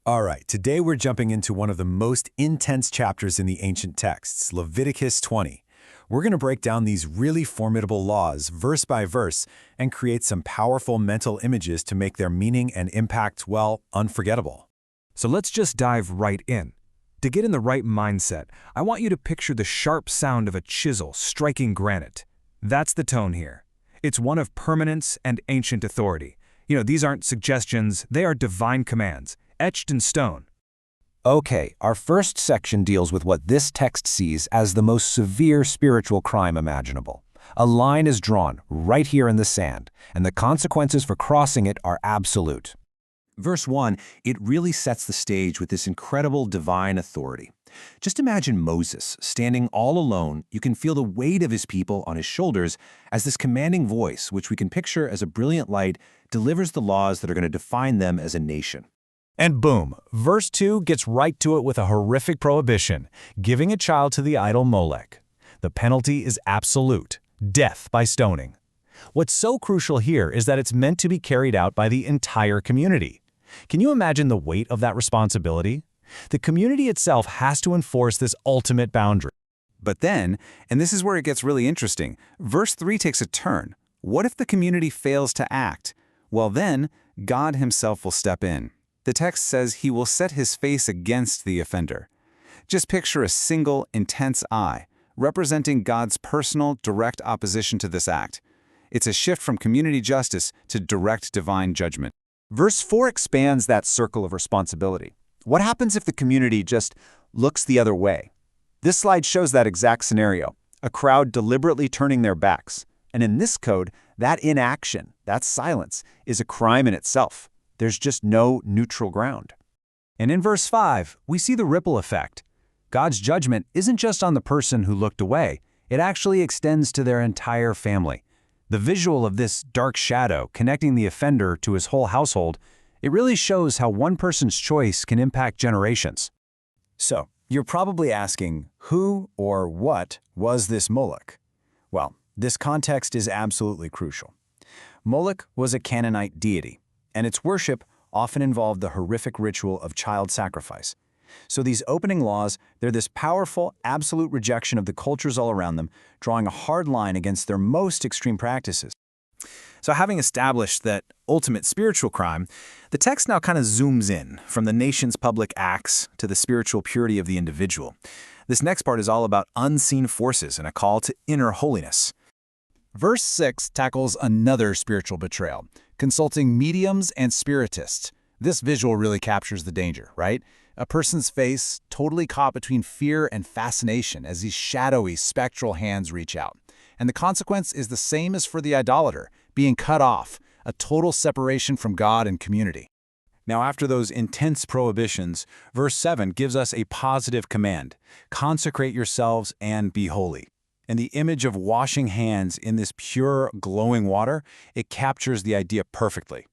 All right, today we're jumping into one of the most intense chapters in the ancient texts, Leviticus 20. We're going to break down these really formidable laws verse by verse and create some powerful mental images to make their meaning and impact, well, unforgettable. So let's just dive right in. To get in the right mindset, I want you to picture the sharp sound of a chisel striking granite. That's the tone here. It's one of permanence and ancient authority. These aren't suggestions, they are divine commands, etched in stone. Okay, our first section deals with what this text sees as the most severe spiritual crime imaginable. A line is drawn right here in the sand, and the consequences for crossing it are absolute. Verse 1, it really sets the stage with this incredible divine authority. Just imagine Moses standing all alone. You can feel the weight of his people on his shoulders as this commanding voice, which we can picture as a brilliant light, delivers the laws that are going to define them as a nation. And boom, verse 2 gets right to it with a horrific prohibition, giving a child to the idol Molech. The penalty is absolute, death by stoning. What's so crucial here is that it's meant to be carried out by the entire community. Can you imagine the weight of that responsibility? The community itself has to enforce this ultimate boundary. But then, and this is where it gets really interesting, verse 3 takes a turn. What if the community fails to act? Well then, God himself will step in. The text says he will set his face against the offender. Just picture a single, intense eye, representing God's personal, direct opposition to this act. It's a shift from community justice to direct divine judgment. Verse 4 expands that circle of responsibility. What happens if the community just looks the other way? This slide shows that exact scenario, a crowd deliberately turning their backs. And in this code, that inaction, that silence, is a crime in itself. There's just no neutral ground. And in verse 5, we see the ripple effect. God's judgment isn't just on the person who looked away, it actually extends to their entire family. The visual of this dark shadow connecting the offender to his whole household, it really shows how one person's choice can impact generations. So, you're probably asking, who or what was this Moloch? Well, this context is absolutely crucial. Moloch was a Canaanite deity, and its worship often involved the horrific ritual of child sacrifice. So these opening laws, they're this powerful, absolute rejection of the cultures all around them, drawing a hard line against their most extreme practices. So having established that ultimate spiritual crime, the text now kind of zooms in from the nation's public acts to the spiritual purity of the individual. This next part is all about unseen forces and a call to inner holiness. Verse 6 tackles another spiritual betrayal, consulting mediums and spiritists. This visual really captures the danger, right? A person's face totally caught between fear and fascination as these shadowy, spectral hands reach out. And the consequence is the same as for the idolater, being cut off, a total separation from God and community. Now, after those intense prohibitions, verse 7 gives us a positive command: consecrate yourselves and be holy. And the image of washing hands in this pure, glowing water, it captures the idea perfectly.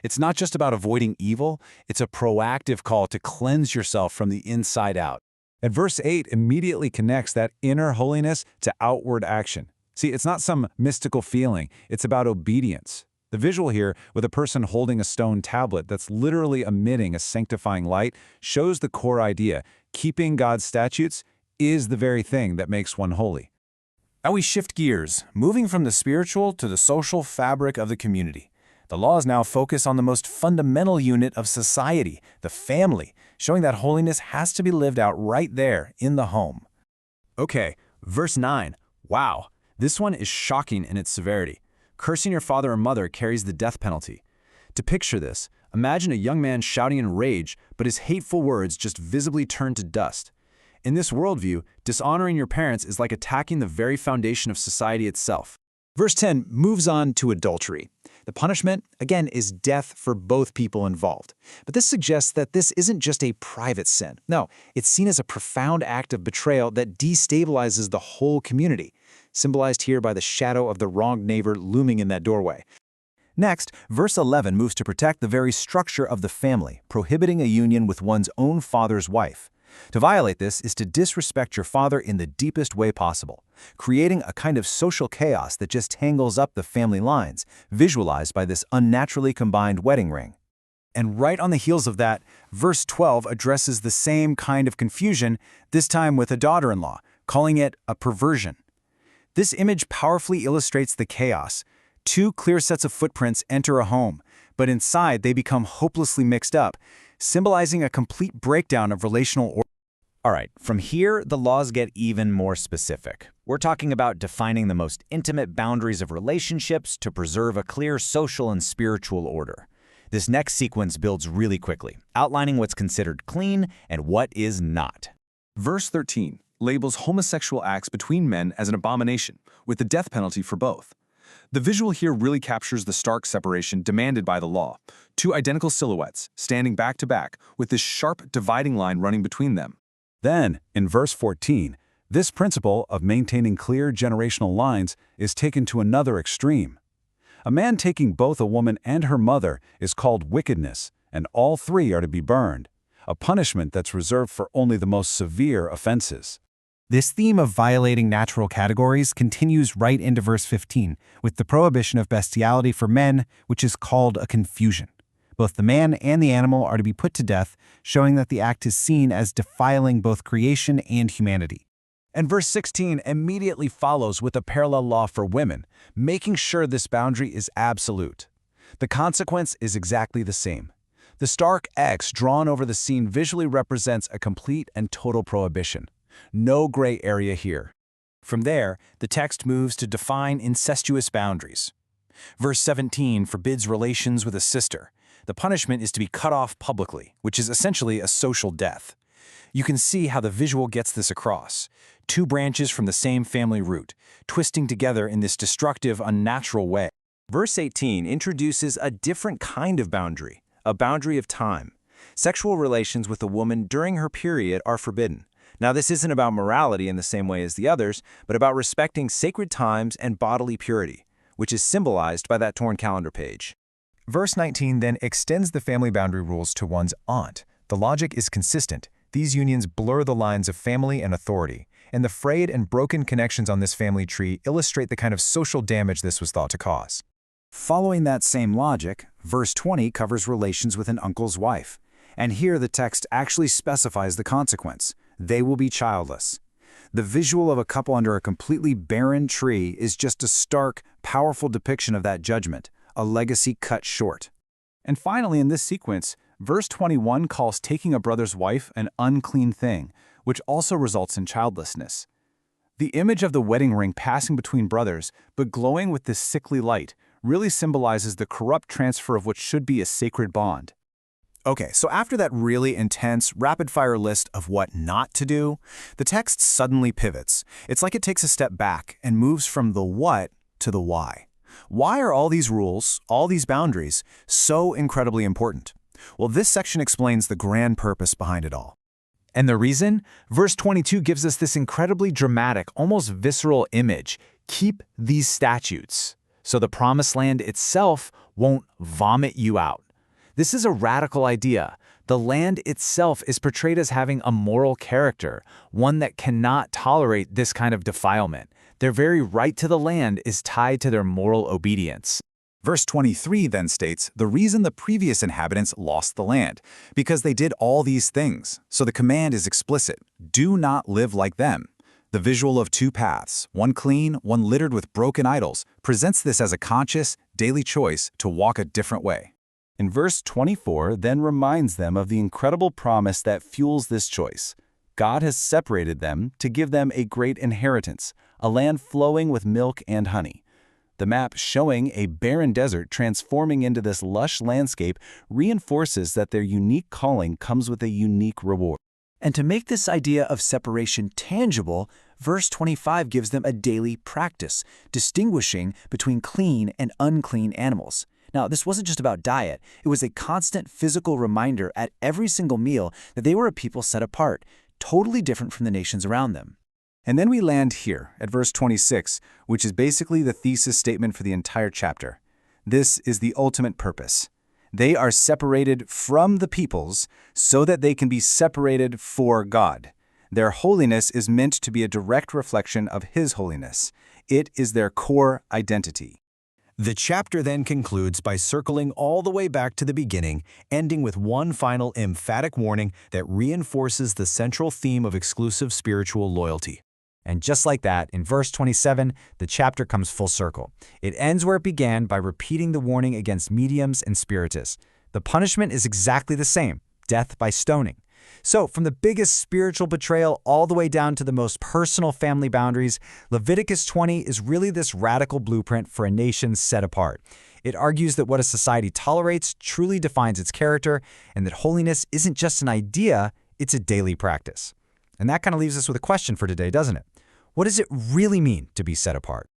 It's not just about avoiding evil, it's a proactive call to cleanse yourself from the inside out. And verse 8 immediately connects that inner holiness to outward action. See, it's not some mystical feeling, it's about obedience. The visual here, with a person holding a stone tablet that's literally emitting a sanctifying light, shows the core idea: keeping God's statutes is the very thing that makes one holy. Now we shift gears, moving from the spiritual to the social fabric of the community. The laws now focus on the most fundamental unit of society, the family, showing that holiness has to be lived out right there in the home. Okay, verse 9. Wow, this one is shocking in its severity. Cursing your father or mother carries the death penalty. To picture this, imagine a young man shouting in rage, but his hateful words just visibly turn to dust. In this worldview, dishonoring your parents is like attacking the very foundation of society itself. Verse 10 moves on to adultery. The punishment, again, is death for both people involved. But this suggests that this isn't just a private sin. No, it's seen as a profound act of betrayal that destabilizes the whole community, symbolized here by the shadow of the wronged neighbor looming in that doorway. Next, verse 11 moves to protect the very structure of the family, prohibiting a union with one's own father's wife. To violate this is to disrespect your father in the deepest way possible, creating a kind of social chaos that just tangles up the family lines, visualized by this unnaturally combined wedding ring. And right on the heels of that, verse 12 addresses the same kind of confusion, this time with a daughter-in-law, calling it a perversion. This image powerfully illustrates the chaos. Two clear sets of footprints enter a home, but inside they become hopelessly mixed up, symbolizing a complete breakdown of relational order. All right, from here, the laws get even more specific. We're talking about defining the most intimate boundaries of relationships to preserve a clear social and spiritual order. This next sequence builds really quickly, outlining what's considered clean and what is not. Verse 13 labels homosexual acts between men as an abomination, with the death penalty for both. The visual here really captures the stark separation demanded by the law. Two identical silhouettes, standing back to back, with this sharp dividing line running between them. Then, in verse 14, this principle of maintaining clear generational lines is taken to another extreme. A man taking both a woman and her mother is called wickedness, and all three are to be burned, a punishment that's reserved for only the most severe offenses. This theme of violating natural categories continues right into verse 15, with the prohibition of bestiality for men, which is called a confusion. Both the man and the animal are to be put to death, showing that the act is seen as defiling both creation and humanity. And verse 16 immediately follows with a parallel law for women, making sure this boundary is absolute. The consequence is exactly the same. The stark X drawn over the scene visually represents a complete and total prohibition. No gray area here. From there, the text moves to define incestuous boundaries. Verse 17 forbids relations with a sister. The punishment is to be cut off publicly, which is essentially a social death. You can see how the visual gets this across. Two branches from the same family root, twisting together in this destructive, unnatural way. Verse 18 introduces a different kind of boundary, a boundary of time. Sexual relations with a woman during her period are forbidden. Now, this isn't about morality in the same way as the others, but about respecting sacred times and bodily purity, which is symbolized by that torn calendar page. Verse 19 then extends the family boundary rules to one's aunt. The logic is consistent. These unions blur the lines of family and authority, and the frayed and broken connections on this family tree illustrate the kind of social damage this was thought to cause. Following that same logic, verse 20 covers relations with an uncle's wife. And here the text actually specifies the consequence. They will be childless. The visual of a couple under a completely barren tree is just a stark, powerful depiction of that judgment, a legacy cut short. And finally, in this sequence, verse 21 calls taking a brother's wife an unclean thing, which also results in childlessness. The image of the wedding ring passing between brothers, but glowing with this sickly light, really symbolizes the corrupt transfer of what should be a sacred bond. Okay, so after that really intense, rapid-fire list of what not to do, the text suddenly pivots. It's like it takes a step back and moves from the what to the why. Why are all these rules, all these boundaries, so incredibly important? Well, this section explains the grand purpose behind it all. And the reason? Verse 22 gives us this incredibly dramatic, almost visceral image. Keep these statutes, so the promised land itself won't vomit you out. This is a radical idea. The land itself is portrayed as having a moral character, one that cannot tolerate this kind of defilement. Their very right to the land is tied to their moral obedience. Verse 23 then states the reason the previous inhabitants lost the land, because they did all these things. So the command is explicit. Do not live like them. The visual of two paths, one clean, one littered with broken idols, presents this as a conscious, daily choice to walk a different way. In verse 24 then reminds them of the incredible promise that fuels this choice. God has separated them to give them a great inheritance, a land flowing with milk and honey. The map showing a barren desert transforming into this lush landscape reinforces that their unique calling comes with a unique reward. And to make this idea of separation tangible, verse 25 gives them a daily practice, distinguishing between clean and unclean animals. Now, this wasn't just about diet. It was a constant physical reminder at every single meal that they were a people set apart, totally different from the nations around them. And then we land here at verse 26, which is basically the thesis statement for the entire chapter. This is the ultimate purpose. They are separated from the peoples so that they can be separated for God. Their holiness is meant to be a direct reflection of His holiness. It is their core identity. The chapter then concludes by circling all the way back to the beginning, ending with one final emphatic warning that reinforces the central theme of exclusive spiritual loyalty. And just like that, in verse 27, the chapter comes full circle. It ends where it began by repeating the warning against mediums and spiritists. The punishment is exactly the same, death by stoning. So, from the biggest spiritual betrayal all the way down to the most personal family boundaries, Leviticus 20 is really this radical blueprint for a nation set apart. It argues that what a society tolerates truly defines its character, and that holiness isn't just an idea, it's a daily practice. And that kind of leaves us with a question for today, doesn't it? What does it really mean to be set apart?